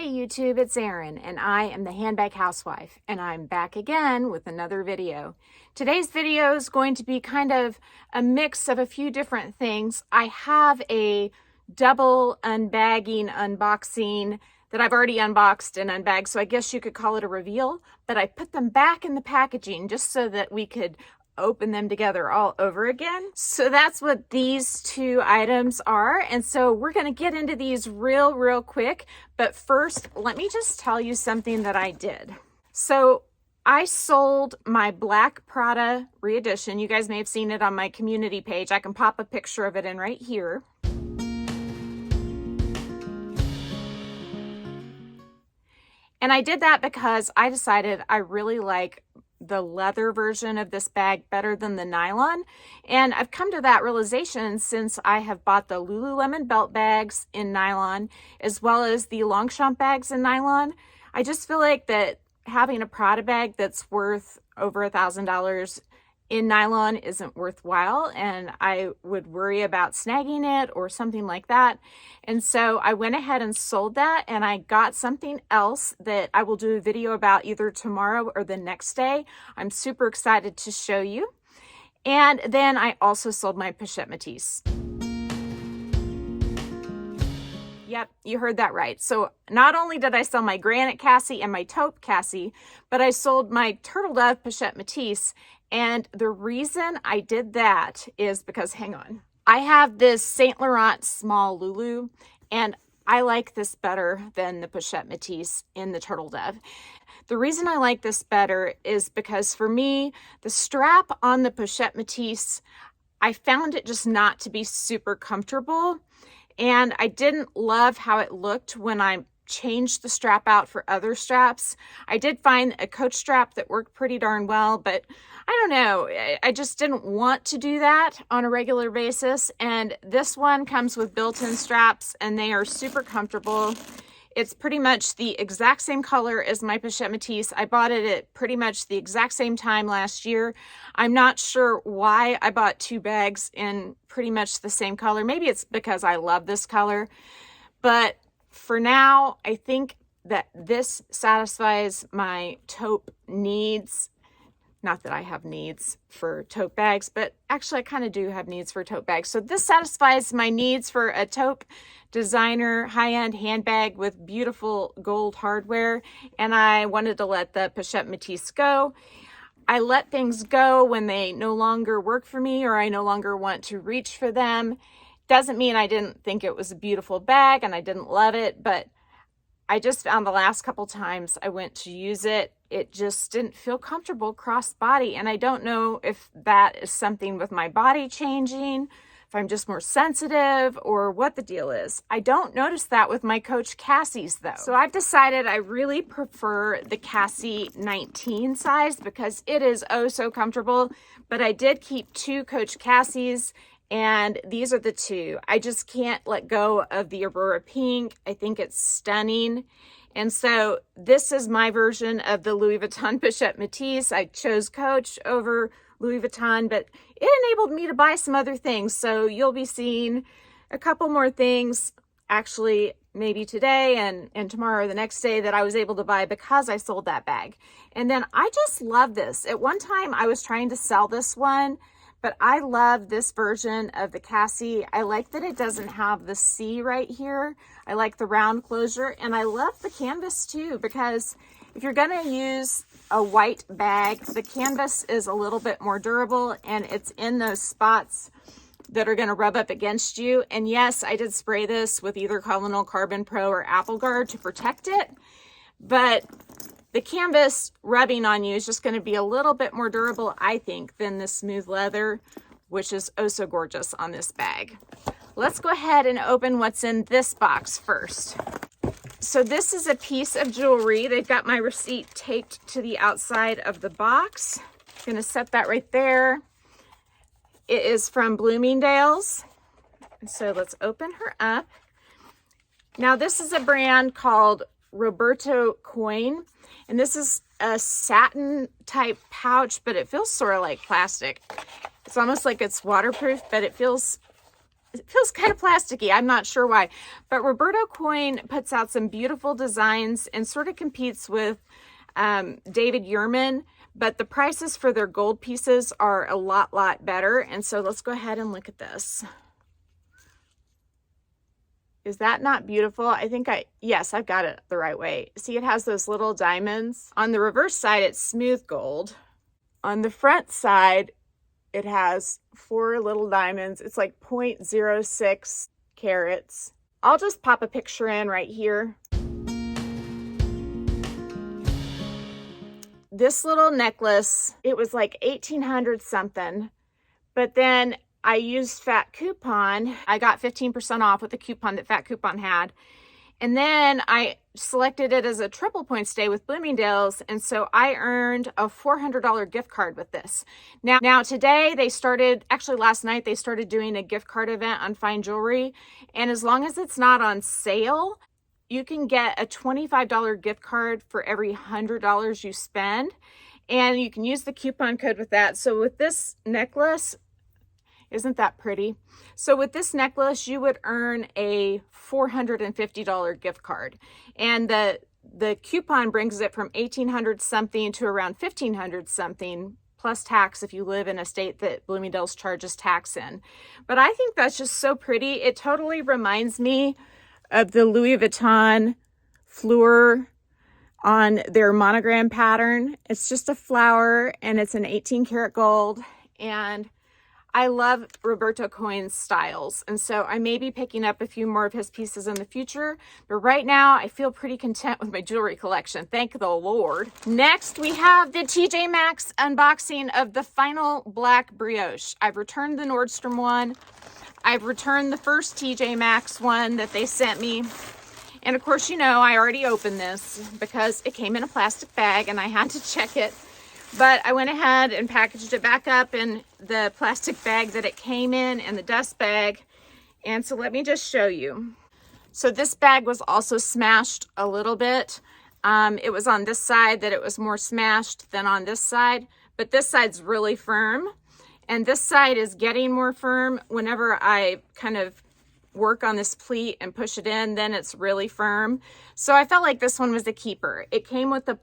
Hey YouTube, it's Erin, and I am the Handbag Housewife, and I'm back again with another video. Today's video is going to be kind of a mix of a few different things. I have a double unbagging unboxing that I've already unboxed and unbagged, so I guess you could call it a reveal, but I put them back in the packaging just so that we could open them together all over again. So that's what these two items are. And so we're going to get into these real quick. But first, let me just tell you something that I did. So I sold my black Prada Re-edition. You guys may have seen it on my community page. I can pop a picture of it in right here. And I did that because I decided I really like the leather version of this bag better than the nylon. And I've come to that realization since I have bought the Lululemon belt bags in nylon, as well as the Longchamp bags in nylon. I just feel like that having a Prada bag that's worth over $1,000 in nylon isn't worthwhile, and I would worry about snagging it or something like that. And so I went ahead and sold that, and I got something else that I will do a video about either tomorrow or the next day. I'm super excited to show you. And then I also sold my Pochette Metis. Yep, you heard that right. So not only did I sell my Granite Cassie and my Taupe Cassie, but I sold my Turtle Dove Pochette Metis. And the reason I did that is because, hang on, I have this Saint Laurent small Loulou, and I like this better than the Pochette Metis in the Turtle Dove. The reason I like this better is because for me, the strap on the Pochette Metis, I found it just not to be super comfortable. And I didn't love how it looked when I changed the strap out for other straps. I did find a Coach strap that worked pretty darn well, but I don't know. I just didn't want to do that on a regular basis. And this one comes with built-in straps, and they are super comfortable. It's pretty much the exact same color as my Pochette Metis. I bought it at pretty much the exact same time last year. I'm not sure why I bought two bags in pretty much the same color. Maybe it's because I love this color. But for now, I think that this satisfies my taupe needs. Not that I have needs for tote bags, but actually I kind of do have needs for tote bags. So this satisfies my needs for a taupe designer high-end handbag with beautiful gold hardware. And I wanted to let the Pochette Metis go. I let things go when they no longer work for me or I no longer want to reach for them. Doesn't mean I didn't think it was a beautiful bag and I didn't love it, but I just found the last couple times I went to use it, it just didn't feel comfortable cross body. And I don't know if that is something with my body changing, if I'm just more sensitive, or what the deal is. I don't notice that with my Coach Cassies though. So I've decided I really prefer the Cassie 19 size because it is oh so comfortable. But I did keep two Coach Cassies, and these are the two. I just can't let go of the Aurora Pink. I think it's stunning. And so this is my version of the Louis Vuitton Pochette Metis. I chose Coach over Louis Vuitton, but it enabled me to buy some other things. So you'll be seeing a couple more things, actually maybe today and tomorrow or the next day, that I was able to buy because I sold that bag. And then I just love this. At one time I was trying to sell this one, but I love this version of the Cassie. I like that it doesn't have the C right here. I like the round closure, and I love the canvas too, because if you're gonna use a white bag, the canvas is a little bit more durable, and it's in those spots that are gonna rub up against you. And yes, I did spray this with either Colonel Carbon Pro or Apple Guard to protect it, but the canvas rubbing on you is just going to be a little bit more durable, I think, than the smooth leather, which is oh so gorgeous on this bag. Let's go ahead and open what's in this box first. So this is a piece of jewelry. They've got my receipt taped to the outside of the box. I'm going to set that right there. It is from Bloomingdale's. So let's open her up. Now this is a brand called Roberto Coin. And this is a satin type pouch, but it feels sort of like plastic. It's almost like it's waterproof, but it feels it feels kind of plasticky. I'm not sure why, but Roberto Coin puts out some beautiful designs and sort of competes with David Yurman, but the prices for their gold pieces are a lot better. And so let's go ahead and look at this. Is that not beautiful? I think yes, I've got it the right way. See, it has those little diamonds. On the reverse side, it's smooth gold. On the front side, it has 4 little diamonds. It's like 0.06 carats. I'll just pop a picture in right here. This little necklace, it was like 1,800 something, but then I used Fat Coupon. I got 15% off with the coupon that Fat Coupon had. And then I selected it as a triple point stay with Bloomingdale's. And so I earned a $400 gift card with this. Now today they started, actually last night, they started doing a gift card event on fine jewelry. And as long as it's not on sale, you can get a $25 gift card for every $100 you spend. And you can use the coupon code with that. So with this necklace, isn't that pretty? So with this necklace, you would earn a $450 gift card. And the coupon brings it from 1,800 something to around 1,500 something plus tax if you live in a state that Bloomingdale's charges tax in. But I think that's just so pretty. It totally reminds me of the Louis Vuitton fleur on their monogram pattern. It's just a flower and it's an 18 karat gold. And I love Roberto Coin's styles, and so I may be picking up a few more of his pieces in the future, but right now I feel pretty content with my jewelry collection. Thank the Lord. Next, we have the TJ Maxx unboxing of the final black brioche. I've returned the Nordstrom one. I've returned the first TJ Maxx one that they sent me. And of course, you know, I already opened this because it came in a plastic bag and I had to check it. But I went ahead and packaged it back up in the plastic bag that it came in and the dust bag. And so let me just show you. So this bag was also smashed a little bit. It was on this side that it was more smashed than on this side, but this side's really firm. And this side is getting more firm. Whenever I kind of work on this pleat and push it in, then it's really firm. So I felt like this one was a keeper. It came with the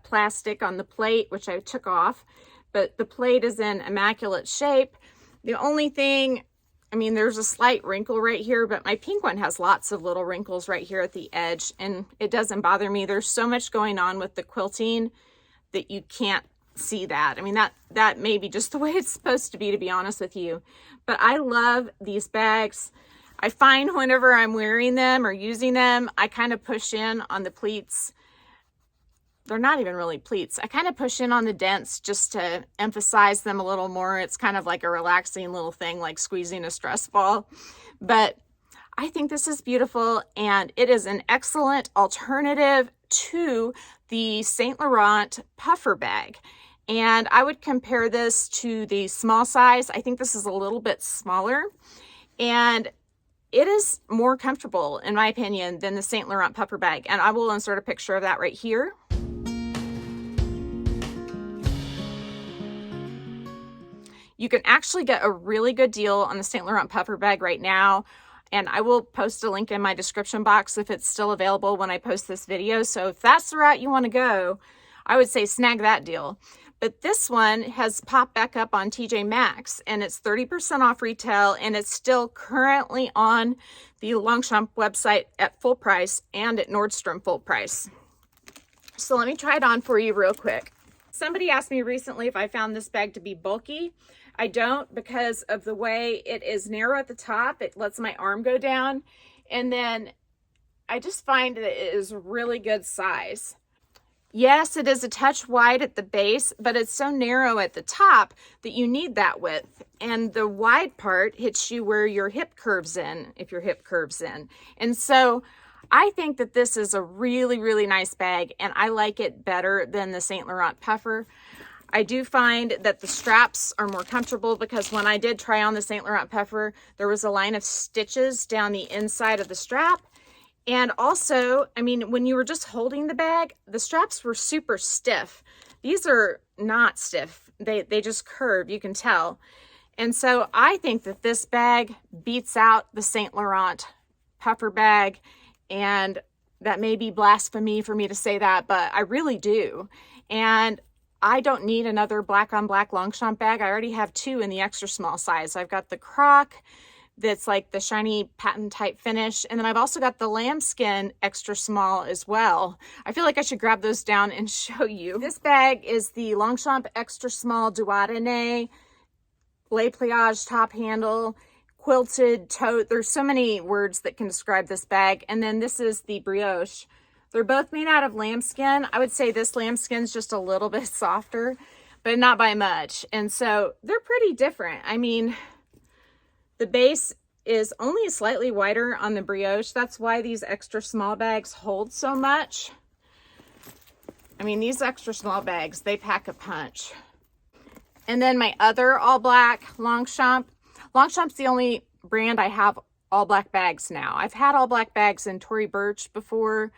plastic on the plate, which I took off, but the plate is in immaculate shape. The only thing, I mean, there's a slight wrinkle right here, but my pink one has lots of little wrinkles right here at the edge, and it doesn't bother me. There's so much going on with the quilting that you can't see that. I mean, that may be just the way it's supposed to be honest with you. But I love these bags. I find whenever I'm wearing them or using them, I kind of push in on the pleats. They're not even really pleats. I kind of push in on the dents just to emphasize them a little more. It's kind of like a relaxing little thing, like squeezing a stress ball. But I think this is beautiful, and it is an excellent alternative to the Saint Laurent puffer bag. And I would compare this to the small size. I think this is a little bit smaller, and it is more comfortable, in my opinion, than the Saint Laurent puffer bag. And I will insert a picture of that right here. You can actually get a really good deal on the Saint Laurent puffer bag right now. And I will post a link in my description box if it's still available when I post this video. So if that's the route you want to go, I would say snag that deal. But this one has popped back up on TJ Maxx, and it's 30% off retail, and it's still currently on the Longchamp website at full price and at Nordstrom full price. So let me try it on for you real quick. Somebody asked me recently if I found this bag to be bulky. I don't, because of the way it is narrow at the top. It lets my arm go down, and then I just find that it is really good size. Yes, it is a touch wide at the base, but it's so narrow at the top that you need that width. And the wide part hits you where your hip curves in, if your hip curves in. And so I think that this is a really, really nice bag, and I like it better than the Saint Laurent puffer. I do find that the straps are more comfortable, because when I did try on the Saint Laurent puffer, there was a line of stitches down the inside of the strap. And also, I mean, when you were just holding the bag, the straps were super stiff. These are not stiff. They just curve, you can tell. And so I think that this bag beats out the Saint Laurent puffer bag, and that may be blasphemy for me to say that, but I really do. And I don't need another black on black Longchamp bag. I already have two in the extra small size. I've got the croc that's like the shiny patent type finish, and then I've also got the lambskin extra small as well. I feel like I should grab those down and show you. This bag is the Longchamp extra small Duodene lay pliage top handle, quilted tote. There's so many words that can describe this bag. And then this is the Brioche. They're both made out of lambskin. I would say this lambskin's just a little bit softer, but not by much. And so they're pretty different. I mean, the base is only slightly wider on the Brioche. That's why these extra small bags hold so much. I mean, these extra small bags, they pack a punch. And then my other all black Longchamp. Longchamp's the only brand I have all black bags now. I've had all black bags in Tory Burch before.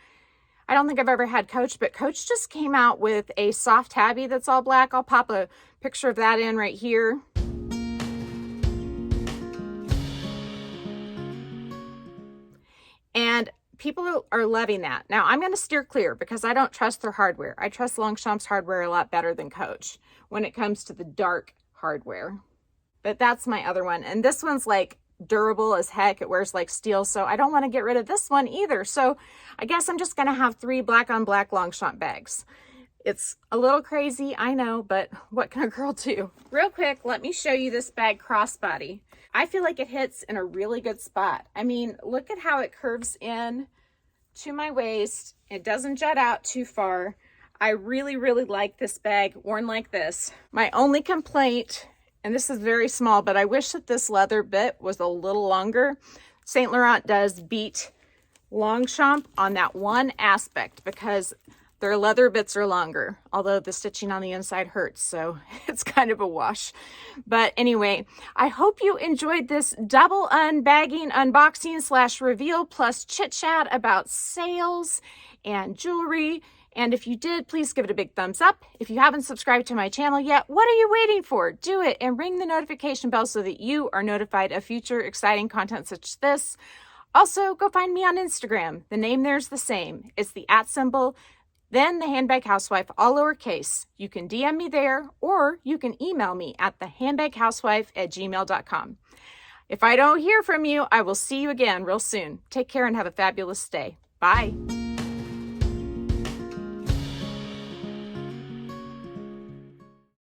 I don't think I've ever had Coach, but Coach just came out with a soft tabby that's all black. I'll pop a picture of that in right here. And people are loving that. Now I'm going to steer clear because I don't trust their hardware. I trust Longchamp's hardware a lot better than Coach when it comes to the dark hardware. But that's my other one. And this one's like durable as heck. It wears like steel. So I don't want to get rid of this one either. So I guess I'm just going to have 3 black on black Longchamp bags. It's a little crazy, I know, but what can a girl do? Real quick, let me show you this bag crossbody. I feel like it hits in a really good spot. I mean, look at how it curves in to my waist. It doesn't jut out too far. I really, really like this bag worn like this. My only complaint, and this is very small, but I wish that this leather bit was a little longer. Saint Laurent does beat Longchamp on that one aspect because their leather bits are longer, although the stitching on the inside hurts, so it's kind of a wash. But anyway, I hope you enjoyed this double unbagging, unboxing / reveal plus chit chat about sales and jewelry. And if you did, please give it a big thumbs up. If you haven't subscribed to my channel yet, what are you waiting for? Do it and ring the notification bell so that you are notified of future exciting content such as this. Also, go find me on Instagram. The name there's the same. It's the @ then the Handbag Housewife, all lowercase. You can DM me there, or you can email me at thehandbaghousewife@gmail.com. If I don't hear from you, I will see you again real soon. Take care and have a fabulous day. Bye.